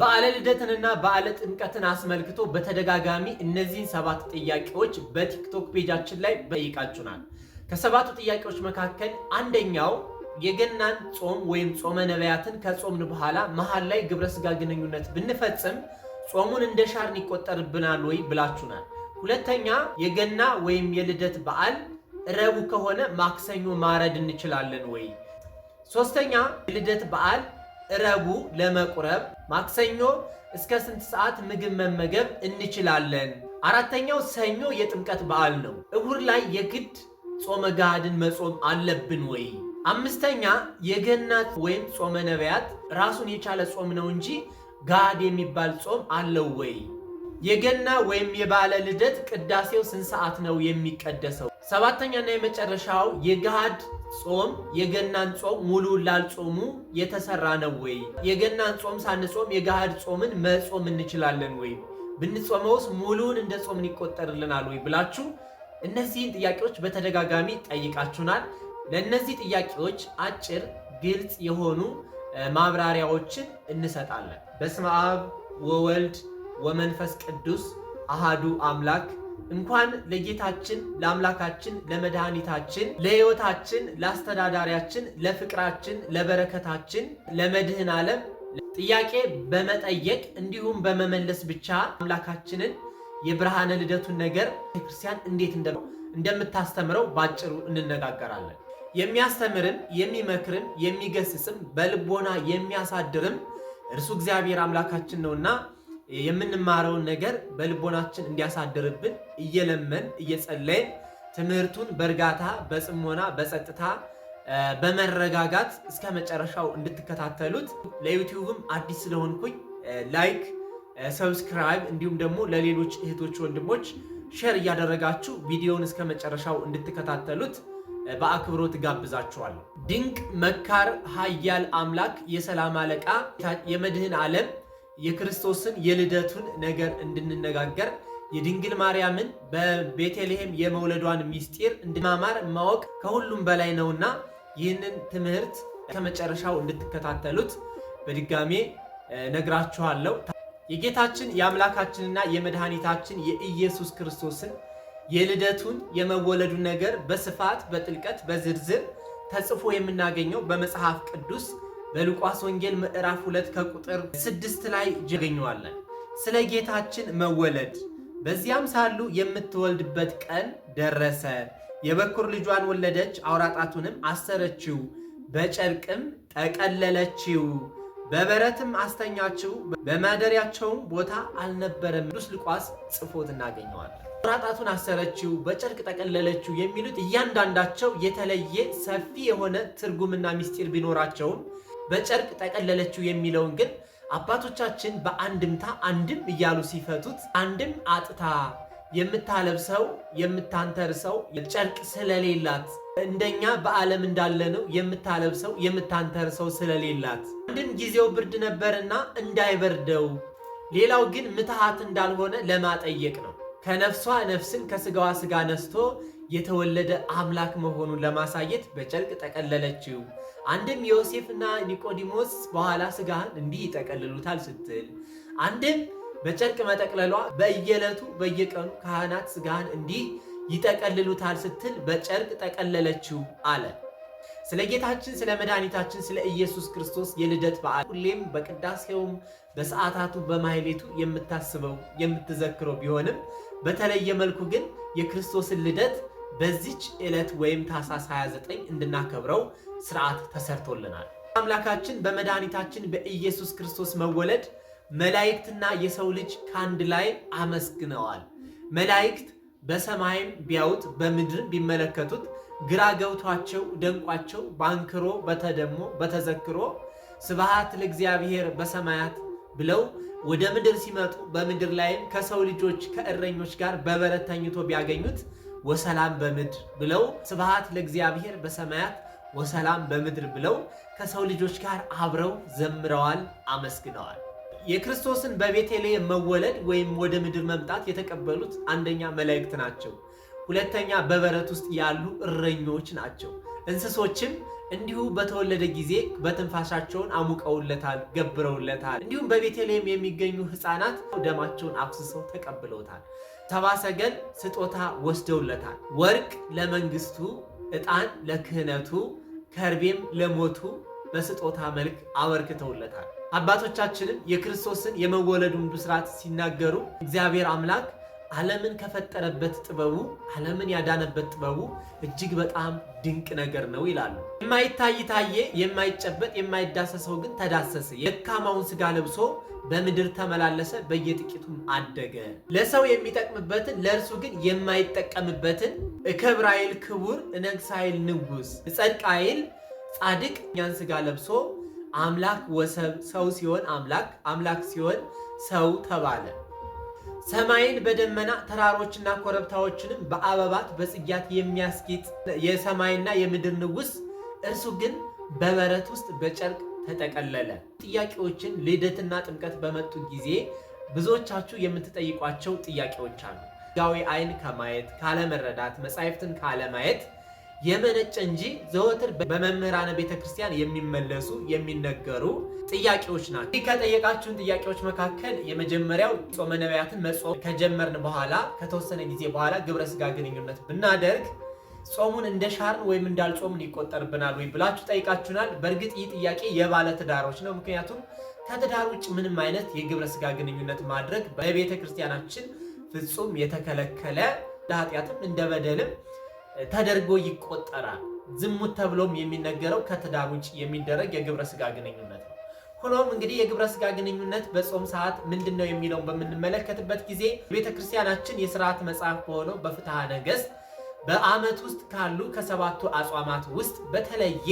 በዓለ ልደትንና በዓለ ጥምቀትን አስመልክቶ በተደጋጋሚ እነዚህን 7 ጥያቄዎች በቲክቶክ ፔጃችን ላይ ጠይቃችሁናል። ከ7ቱ ጥያቄዎች መካከል አንደኛው የገናን ጾም ወይም ጾመ ነቢያትን ከጾምን በኋላ መሃል ላይ ግብረ ስጋ ግንኙነት ብንፈጽም ጾሙን እንደ ሻርን ይቆጠርብናል ወይ ብላችሁናል። ሁለተኛ የገና ወይም የልደት በዓል ረቡዕ ከሆነ ማክሰኞ ማረድ እንችላለን ወይ? ሶስተኛ የልደት በዓል ረቡዕ ለመቁረብ ማክሰኞ እስከ ስንት ሰዓት ምግብ መመገብ እንችላለን? አራተኛው ሰኞ የጥምቀት በዓል ነው። እሁድ ላይ የግድ ጾመ ገሃድን መጾም አለብን ወይ? አምስተኛ የገና ወይም ጾመ ነቢያት ራሱን የቻለ ጾም ነው እንጂ ገሃድ የሚባል ጾም አለው ወይ? የገና ወይም የበዓለ ልደት ቅዳሴው ስንት ሰዓት ነው የሚቀደሰው? ሰባተኛና የመጨረሻው የገሃድ ጾም የገናን ጾም ሙሉውን ላልጾሙ የተሰራ ነው ወይ? የገናን ጾም ሳንጾም የገሃድ ጾምን መጾም እንችላለን ወይ? ብንጾመውስ ሙሉውን እንደ ጾምን ይቆጠርልናል ወይ ብላችሁ እነዚህን ጥያቄዎች በተደጋጋሚ ጠይቃችሁናል። ለእነዚህ ጥያቄዎች አጭር ግልጽ የሆኑ ማብራሪያዎችን እንሰጣለን። በስመ አብ ወወልድ ወመንፈስ ቅዱስ አሃዱ አምላክ። እንኳን ለጌታችን ለአምላካችን ለመድኃኒታችን ለሕይወታችን ለአስተዳዳሪያችን ለፍቅራችን ለበረከታችን ለመድህን ዓለም ጥያቄ በመጠየቅ እንዲሁም በመመለስ ብቻ አምላካችንን የብርሃነ ልደቱን ነገር ቤተክርስቲያን እንዴት እንደምታስተምረው ባጭሩ እንነጋገራለን። የሚያስተምርም የሚመክርም የሚገስጽም በልቦና የሚያሳድርም እርሱ እግዚአብሔር አምላካችን ነውና የምንማረውን ነገር በልቦናችን እንዲያሳድርብን እየለመን እየጸለይን ትምህርቱን በእርጋታ በጽሞና በጸጥታ በመረጋጋት እስከ መጨረሻው እንድትከታተሉት ለዩቲዩብም አዲስ ስለሆንኩኝ ላይክ ሰብስክራይብ እንዲሁም ደግሞ ለሌሎች እህቶች ወንድሞች ሼር እያደረጋችሁ ቪዲዮውን እስከ መጨረሻው እንድትከታተሉት በአክብሮት ጋብዛችኋለሁ። ድንቅ መካር ኃያል አምላክ የሰላም አለቃ የመድህን ዓለም የክርስቶስን የልደቱን ነገር እንድንነጋገር የድንግል ማርያምን በቤተልሔም የመውለዷን ምስጢር እንድማማር ማወቅ ከሁሉም በላይ ነውና ይህንን ትምህርት ከመጨረሻው እንድትከታተሉት በድጋሜ ነግራችኋለሁ። የጌታችን የአምላካችንና የመድኃኒታችን የኢየሱስ ክርስቶስን የልደቱን የመወለዱን ነገር በስፋት በጥልቀት በዝርዝር ተጽፎ የምናገኘው በመጽሐፍ ቅዱስ በሉቃስ ወንጌል ምዕራፍ 2 ከቁጥር 6 ላይ ያገኘዋለን። ስለ ጌታችን መወለድ በዚያም ሳሉ የምትወልድበት ቀን ደረሰ፣ የበኩር ልጇን ወለደች፣ አውራጣቱንም አሰረችው፣ በጨርቅም ጠቀለለችው፣ በበረትም አስተኛችው፣ በማደሪያቸውም ቦታ አልነበረም። ቅዱስ ሉቃስ ጽፎት እናገኘዋለን። አውራጣቱን አሰረችው፣ በጨርቅ ጠቀለለችው የሚሉት እያንዳንዳቸው የተለየ ሰፊ የሆነ ትርጉምና ምስጢር ቢኖራቸውም በጨርቅ ጠቀለለችው የሚለውን ግን አባቶቻችን በአንድምታ አንድም እያሉ ሲፈቱት አንድም አጥታ የምታለብሰው የምታንተርሰው ጨርቅ ስለሌላት እንደኛ በዓለም እንዳለነው የምታለብሰው የምታንተርሰው ስለሌላት አንድም ጊዜው ብርድ ነበርና እንዳይበርደው፣ ሌላው ግን ምትሃት እንዳልሆነ ለማጠየቅ ነው። ከነፍሷ ነፍስን ከስጋዋ ስጋ ነስቶ የተወለደ አምላክ መሆኑን ለማሳየት በጨርቅ ጠቀለለችው። አንድም ዮሴፍና ኒቆዲሞስ በኋላ ስጋህን እንዲህ ይጠቀልሉታል ስትል፣ አንድም በጨርቅ መጠቅለሏ በየዕለቱ በየቀኑ ካህናት ስጋህን እንዲህ ይጠቀልሉታል ስትል በጨርቅ ጠቀለለችው አለ። ስለ ጌታችን ስለ መድኃኒታችን ስለ ኢየሱስ ክርስቶስ የልደት በዓል ሁሌም በቅዳሴውም በሰዓታቱ በማህሌቱ የምታስበው የምትዘክረው ቢሆንም በተለየ መልኩ ግን የክርስቶስን ልደት በዚች ዕለት ወይም ታኅሳስ 29 እንድናከብረው ስርዓት ተሰርቶልናል። አምላካችን በመድኃኒታችን በኢየሱስ ክርስቶስ መወለድ መላእክትና የሰው ልጅ ከአንድ ላይ አመስግነዋል። መላእክት በሰማይም ቢያዩት በምድር ቢመለከቱት ግራ ገብቷቸው ደንቋቸው ባንክሮ በተደሞ በተዘክሮ ስብሐት ለእግዚአብሔር በሰማያት ብለው ወደ ምድር ሲመጡ በምድር ላይም ከሰው ልጆች ከእረኞች ጋር በበረት ተኝቶ ቢያገኙት ወሰላም በምድር ብለው ስብሐት ለእግዚአብሔር በሰማያት ወሰላም በምድር ብለው ከሰው ልጆች ጋር አብረው ዘምረዋል፣ አመስግነዋል። የክርስቶስን በቤተልሔም መወለድ ወይም ወደ ምድር መምጣት የተቀበሉት አንደኛ መላእክት ናቸው። ሁለተኛ በበረት ውስጥ ያሉ እረኞች ናቸው። እንስሶችም እንዲሁ በተወለደ ጊዜ በትንፋሻቸውን አሙቀውለታል፣ ገብረውለታል። እንዲሁም በቤተልሔም የሚገኙ ሕፃናት ደማቸውን አፍስሰው ተቀብለውታል። ሰብአ ሰገል ስጦታ ወስደውለታል። ወርቅ ለመንግስቱ፣ ዕጣን ለክህነቱ፣ ከርቤም ለሞቱ በስጦታ መልክ አበርክተውለታል። አባቶቻችንም የክርስቶስን የመወለዱን ብስራት ሲናገሩ እግዚአብሔር አምላክ ዓለምን ከፈጠረበት ጥበቡ፣ ዓለምን ያዳነበት ጥበቡ እጅግ በጣም ድንቅ ነገር ነው ይላሉ። የማይታይ ታየ፣ የማይጨበጥ የማይዳሰሰው ግን ተዳሰሰ። የደካማውን ሥጋ ለብሶ በምድር ተመላለሰ፣ በየጥቂቱም አደገ። ለሰው የሚጠቅምበትን ለእርሱ ግን የማይጠቀምበትን እከብር አይል ክቡር፣ እነግሥ አይል ንጉሥ፣ እጸድቅ አይል ጻድቅ እኛን ሥጋ ለብሶ አምላክ ወሰብ፣ ሰው ሲሆን አምላክ፣ አምላክ ሲሆን ሰው ተባለ። ሰማይን በደመና ተራሮችና ኮረብታዎችንም በአበባት በጽጌያት የሚያስጌጥ የሰማይና የምድር ንጉሥ እርሱ ግን በበረት ውስጥ በጨርቅ ተጠቀለለ። ጥያቄዎችን ልደትና ጥምቀት በመጡ ጊዜ ብዙዎቻችሁ የምትጠይቋቸው ጥያቄዎች አሉ። ሥጋዊ ዓይን ከማየት ካለመረዳት፣ መጻሕፍትን ካለማየት የመነጨ እንጂ ዘወትር በመምህራነ ቤተ ክርስቲያን የሚመለሱ የሚነገሩ ጥያቄዎች ናቸው። ከጠየቃችሁን ጥያቄዎች መካከል የመጀመሪያው ጾመ ነቢያትን መጾም ከጀመርን በኋላ ከተወሰነ ጊዜ በኋላ ግብረ ሥጋ ግንኙነት ብናደርግ ጾሙን እንደ ሻርን ወይም እንዳልጾምን ይቆጠርብናል ወይ ብላችሁ ጠይቃችሁናል። በእርግጥ ይህ ጥያቄ የባለ ትዳሮች ነው። ምክንያቱም ከትዳር ውጭ ምንም አይነት የግብረ ሥጋ ግንኙነት ማድረግ በቤተ ክርስቲያናችን ፍጹም የተከለከለ ለኃጢአትም እንደ በደልም ተደርጎ ይቆጠራል። ዝሙት ተብሎም የሚነገረው ከትዳር ውጭ የሚደረግ የግብረ ሥጋ ግንኙነት ነው። ሆኖም እንግዲህ የግብረ ሥጋ ግንኙነት በጾም ሰዓት ምንድን ነው የሚለውን በምንመለከትበት ጊዜ ቤተክርስቲያናችን የሥርዓት መጽሐፍ በሆነው በፍትሐ ነገሥት በዓመት ውስጥ ካሉ ከሰባቱ አጽዋማት ውስጥ በተለየ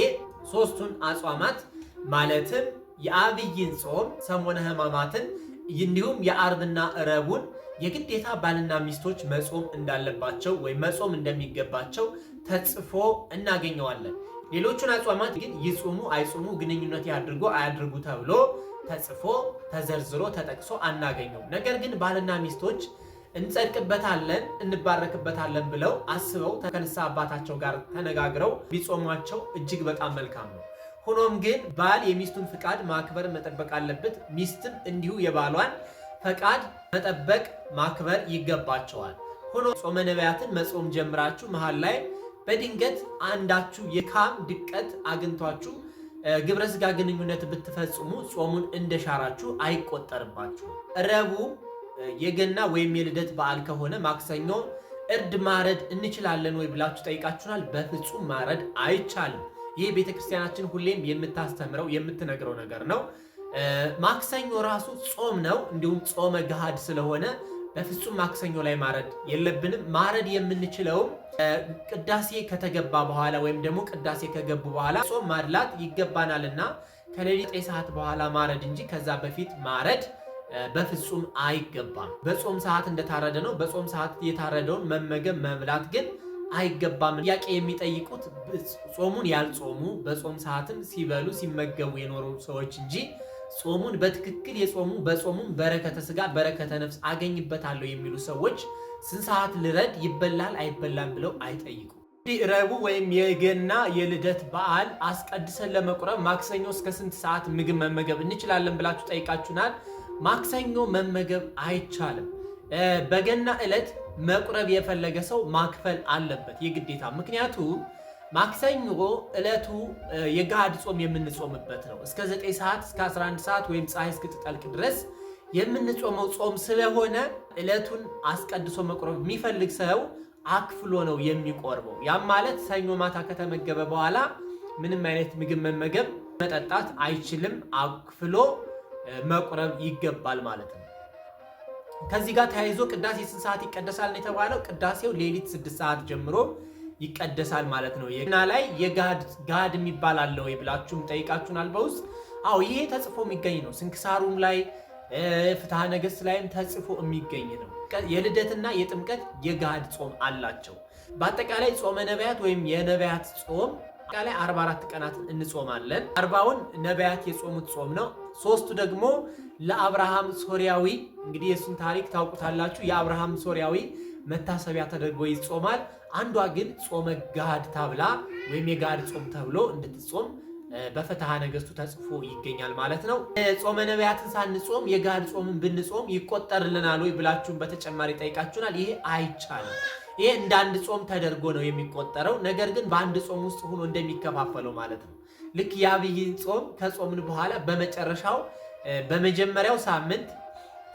ሦስቱን አጽዋማት ማለትም የአብይን ጾም፣ ሰሞነ ሕማማትን እንዲሁም የዓርብና ረቡዕን የግዴታ ባልና ሚስቶች መጾም እንዳለባቸው ወይም መጾም እንደሚገባቸው ተጽፎ እናገኘዋለን። ሌሎቹን አጽዋማት ግን ይጹሙ አይጹሙ፣ ግንኙነት ያድርጉ አያድርጉ ተብሎ ተጽፎ ተዘርዝሮ ተጠቅሶ አናገኘውም። ነገር ግን ባልና ሚስቶች እንጸድቅበታለን እንባረክበታለን ብለው አስበው ከንስሐ አባታቸው ጋር ተነጋግረው ቢጾሟቸው እጅግ በጣም መልካም ነው። ሆኖም ግን ባል የሚስቱን ፍቃድ ማክበር መጠበቅ አለበት። ሚስትም እንዲሁ የባሏን ፈቃድ መጠበቅ ማክበር ይገባቸዋል። ሆኖ ጾመ ነቢያትን መጾም ጀምራችሁ መሃል ላይ በድንገት አንዳችሁ የካም ድቀት አግኝቷችሁ ግብረ ሥጋ ግንኙነት ብትፈጽሙ ጾሙን እንደሻራችሁ አይቆጠርባችሁ። ረቡዕ የገና ወይም የልደት በዓል ከሆነ ማክሰኞ እርድ ማረድ እንችላለን ወይ ብላችሁ ጠይቃችሁናል። በፍጹም ማረድ አይቻልም። ይህ ቤተክርስቲያናችን ሁሌም የምታስተምረው የምትነግረው ነገር ነው። ማክሰኞ ራሱ ጾም ነው፣ እንዲሁም ጾመ ገሃድ ስለሆነ በፍጹም ማክሰኞ ላይ ማረድ የለብንም። ማረድ የምንችለው ቅዳሴ ከተገባ በኋላ ወይም ደግሞ ቅዳሴ ከገቡ በኋላ ጾም ማድላት ይገባናልና ከሌሊት 9 ሰዓት በኋላ ማረድ እንጂ ከዛ በፊት ማረድ በፍጹም አይገባም። በጾም ሰዓት እንደታረደ ነው። በጾም ሰዓት የታረደውን መመገብ መብላት ግን አይገባም። ጥያቄ የሚጠይቁት ጾሙን ያልጾሙ በጾም ሰዓትም ሲበሉ ሲመገቡ የኖሩ ሰዎች እንጂ ጾሙን በትክክል የጾሙ በጾሙም በረከተ ሥጋ በረከተ ነፍስ አገኝበታለሁ የሚሉ ሰዎች ስንት ሰዓት ልረድ ይበላል አይበላም ብለው አይጠይቁ። ረቡዕ ወይም የገና የልደት በዓል አስቀድሰን ለመቁረብ ማክሰኞ እስከ ስንት ሰዓት ምግብ መመገብ እንችላለን ብላችሁ ጠይቃችሁናል። ማክሰኞ መመገብ አይቻልም። በገና ዕለት መቁረብ የፈለገ ሰው ማክፈል አለበት የግዴታ። ምክንያቱም ማክሰኞ ዕለቱ የገሃድ ጾም የምንጾምበት ነው። እስከ 9 ሰዓት እስከ 11 ሰዓት ወይም ፀሐይ እስክትጠልቅ ድረስ የምንጾመው ጾም ስለሆነ ዕለቱን አስቀድሶ መቁረብ የሚፈልግ ሰው አክፍሎ ነው የሚቆርበው። ያም ማለት ሰኞ ማታ ከተመገበ በኋላ ምንም አይነት ምግብ መመገብ መጠጣት አይችልም። አክፍሎ መቁረብ ይገባል ማለት ነው። ከዚህ ጋር ተያይዞ ቅዳሴ ስንት ሰዓት ይቀደሳል ነው የተባለው? ቅዳሴው ሌሊት 6 ሰዓት ጀምሮ ይቀደሳል ማለት ነው። የገና ላይ የገሃድ የሚባል አለ ወይ ብላችሁም ጠይቃችሁናል በውስጥ። አዎ ይሄ ተጽፎ የሚገኝ ነው። ስንክሳሩም ላይ ፍትሐ ነገሥት ላይም ተጽፎ የሚገኝ ነው። የልደትና የጥምቀት የገሃድ ጾም አላቸው። በአጠቃላይ ጾመ ነቢያት ወይም የነቢያት ጾም አጠቃላይ 44 ቀናትን እንጾማለን። 40ውን ነቢያት የጾሙት ጾም ነው። 3ቱ ደግሞ ለአብርሃም ሶርያዊ፣ እንግዲህ የሱን ታሪክ ታውቁታላችሁ። የአብርሃም ሶርያዊ መታሰቢያ ተደርጎ ይጾማል። አንዷ ግን ጾመ ጋድ ተብላ ወይም የጋድ ጾም ተብሎ እንድትጾም በፍትሐ ነገሥቱ ተጽፎ ይገኛል ማለት ነው። ጾመ ነቢያትን ሳንጾም የጋድ ጾምን ብንጾም ይቆጠርልናል ወይ ብላችሁን በተጨማሪ ጠይቃችሁናል። ይሄ አይቻልም። ይሄ እንደ አንድ ጾም ተደርጎ ነው የሚቆጠረው። ነገር ግን በአንድ ጾም ውስጥ ሆኖ እንደሚከፋፈለው ማለት ነው። ልክ የአብይ ጾም ከጾምን በኋላ በመጨረሻው በመጀመሪያው ሳምንት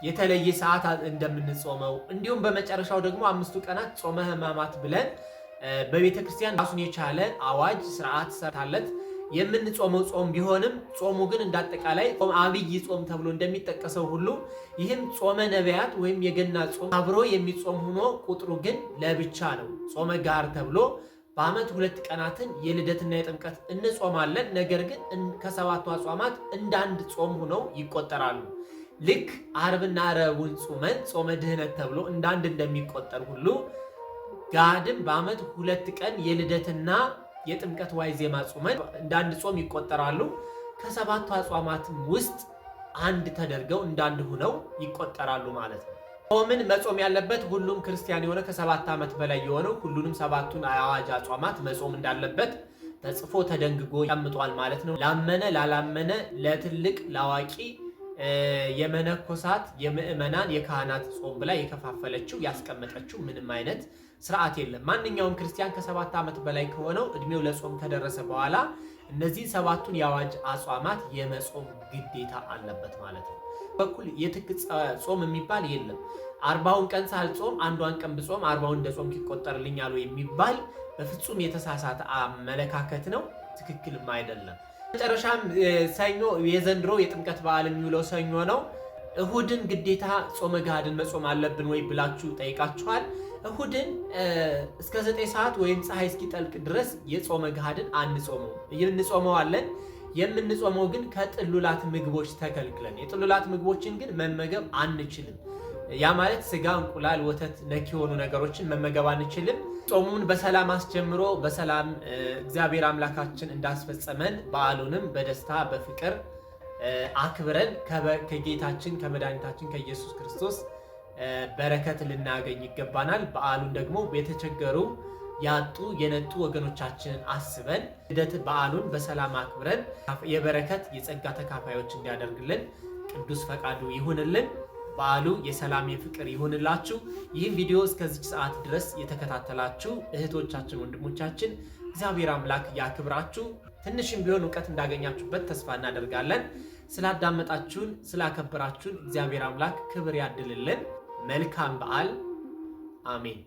የተለየ ሰዓት እንደምንጾመው እንዲሁም በመጨረሻው ደግሞ 5 ቀናት ጾመ ሕማማት ብለን በቤተ ክርስቲያን ራሱን የቻለ አዋጅ ስርዓት ሰርታለት የምንጾመው ጾም ቢሆንም ጾሙ ግን እንዳጠቃላይ አብይ ጾም ተብሎ እንደሚጠቀሰው ሁሉ ይህም ጾመ ነቢያት ወይም የገና ጾም አብሮ የሚጾም ሆኖ ቁጥሩ ግን ለብቻ ነው። ጾመ ጋር ተብሎ በዓመት 2 ቀናትን የልደትና የጥምቀት እንጾማለን። ነገር ግን ከሰባቱ አጽዋማት እንደ አንድ ጾም ሆነው ይቆጠራሉ። ልክ ዓርብና ረቡዕን ጾመን ጾመ ድህነት ተብሎ እንደ አንድ እንደሚቆጠር ሁሉ ጋድም በዓመት 2 ቀን የልደትና የጥምቀት ዋዜማ ጾመን እንደ አንድ ጾም ይቆጠራሉ። ከሰባቱ አጽዋማትም ውስጥ አንድ ተደርገው እንደ አንድ ሆነው ይቆጠራሉ ማለት ነው። ጾምን መጾም ያለበት ሁሉም ክርስቲያን የሆነ ከ7 ዓመት በላይ የሆነው ሁሉንም 7ቱን አዋጅ አጽዋማት መጾም እንዳለበት ተጽፎ ተደንግጎ ያምጧል ማለት ነው። ላመነ ላላመነ፣ ለትልቅ ላዋቂ፣ የመነኮሳት፣ የምዕመናን፣ የካህናት ጾም ብላ የከፋፈለችው ያስቀመጠችው ምንም አይነት ስርዓት የለም። ማንኛውም ክርስቲያን ከ7 ዓመት በላይ ከሆነው እድሜው ለጾም ከደረሰ በኋላ እነዚህ 7ቱን የአዋጅ አጽዋማት የመጾም ግዴታ አለበት ማለት ነው። በኩል የትክ ጾም የሚባል የለም። 40ውን ቀን ሳልጾም አንዷን ቀን ብጾም 40ውን እንደ ጾም ይቆጠርልኛል የሚባል በፍጹም የተሳሳተ አመለካከት ነው። ትክክልም አይደለም። መጨረሻም ሰኞ የዘንድሮ የጥምቀት በዓል የሚውለው ሰኞ ነው። እሁድን ግዴታ ጾመ ጋድን መጾም አለብን ወይ ብላችሁ ጠይቃችኋል። እሁድን እስከ 9 ሰዓት ወይም ፀሐይ እስኪጠልቅ ድረስ የጾመ ጋድን አንጾመው። እንጾመዋለን። የምንጾመው ግን ከጥሉላት ምግቦች ተከልክለን፣ የጥሉላት ምግቦችን ግን መመገብ አንችልም። ያ ማለት ስጋ፣ እንቁላል፣ ወተት ነክ የሆኑ ነገሮችን መመገብ አንችልም። ጾሙን በሰላም አስጀምሮ በሰላም እግዚአብሔር አምላካችን እንዳስፈጸመን በዓሉንም በደስታ በፍቅር አክብረን ከጌታችን ከመድኃኒታችን ከኢየሱስ ክርስቶስ በረከት ልናገኝ ይገባናል። በዓሉን ደግሞ የተቸገሩ ያጡ የነጡ ወገኖቻችንን አስበን ልደት በዓሉን በሰላም አክብረን የበረከት የጸጋ ተካፋዮች እንዲያደርግልን ቅዱስ ፈቃዱ ይሁንልን። በዓሉ የሰላም የፍቅር ይሁንላችሁ። ይህን ቪዲዮ እስከዚች ሰዓት ድረስ የተከታተላችሁ እህቶቻችን፣ ወንድሞቻችን እግዚአብሔር አምላክ ያክብራችሁ። ትንሽም ቢሆን እውቀት እንዳገኛችሁበት ተስፋ እናደርጋለን። ስላዳመጣችሁን፣ ስላከበራችሁን እግዚአብሔር አምላክ ክብር ያድልልን። መልካም በዓል። አሜን።